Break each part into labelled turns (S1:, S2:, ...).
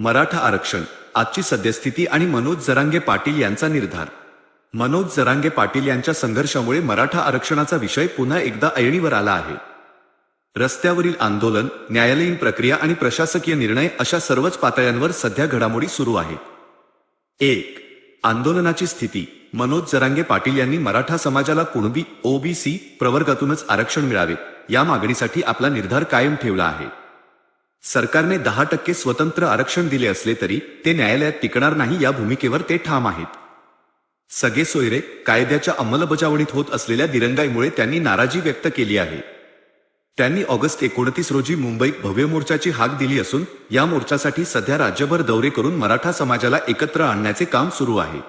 S1: मराठा आरक्षण, आजची सद्यस्थिती आणि मनोज जरांगे पाटील यांचा निर्धार. मनोज जरांगे पाटील यांच्या संघर्षामुळे मराठा आरक्षणाचा विषय पुन्हा एकदा ऐरणीवर आला आहे. रस्त्यावरील आंदोलन, न्यायालयीन प्रक्रिया आणि प्रशासकीय निर्णय अशा सर्वच पातळ्यांवर सध्या घडामोडी सुरू आहेत. 1. आंदोलनाची स्थिती. मनोज जरांगे पाटील यांनी मराठा समाजाला कुणबी ओबीसी प्रवर्गातूनच आरक्षण मिळावे या मागणीसाठी आपला निर्धार कायम ठेवला आहे. सरकारने 10% स्वतंत्र आरक्षण दिले असले तरी ते न्यायालयात टिकणार नाही या भूमिकेवर ते ठाम आहेत. सगळे सोयरे कायद्याच्या अंमलबजावणीत होत असलेल्या दिरंगाईमुळे त्यांनी नाराजी व्यक्त केली आहे. त्यांनी ऑगस्ट 29 रोजी मुंबईत भव्य मोर्चाची हाक दिली असून या मोर्चासाठी सध्या राज्यभर दौरे करून मराठा समाजाला एकत्र आणण्याचे काम सुरू आहे.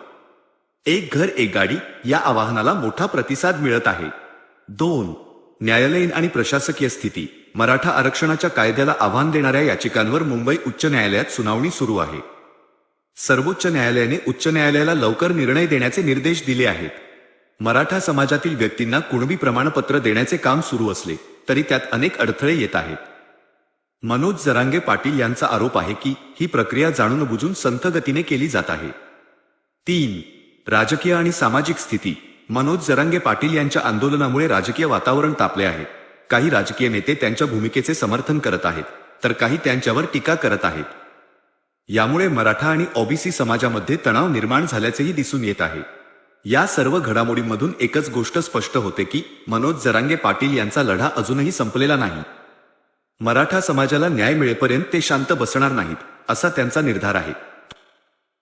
S1: एक घर एक गाडी या आवाहनाला मोठा प्रतिसाद मिळत आहे. 2. न्यायालयीन आणि प्रशासकीय स्थिती. मराठा आरक्षणाच्या कायद्याला आव्हान देणाऱ्या याचिकांवर मुंबई उच्च न्यायालयात सुनावणी सुरू आहे. सर्वोच्च न्यायालयाने उच्च न्यायालयाला लवकर निर्णय देण्याचे निर्देश दिले आहेत. मराठा समाजातील व्यक्तींना कुणबी प्रमाणपत्र देण्याचे काम सुरू असले तरी त्यात अनेक अडथळे येत आहेत. मनोज जरांगे पाटील यांचा आरोप आहे की ही प्रक्रिया जाणून बुजून संथ गतीने केली जात आहे. 3. राजकीय आणि सामाजिक स्थिती. मनोज जरांगे पाटील यांच्या आंदोलनामुळे राजकीय वातावरण तापले आहे. काही राजकीय नेते त्यांच्या भूमिकेचे समर्थन करत आहेत तर काही त्यांच्यावर टीका करत आहेत. यामुळे मराठा आणि ओबीसी समाजामध्ये तणाव निर्माण झाल्याचेही दिसून येत आहे. या सर्व घडामोडींमधून एकच गोष्ट स्पष्ट होते की मनोज जरांगे पाटील यांचा लढा अजूनही संपलेला नाही. मराठा समाजाला न्याय मिळेपर्यंत ते शांत बसणार नाहीत असा त्यांचा निर्धार आहे.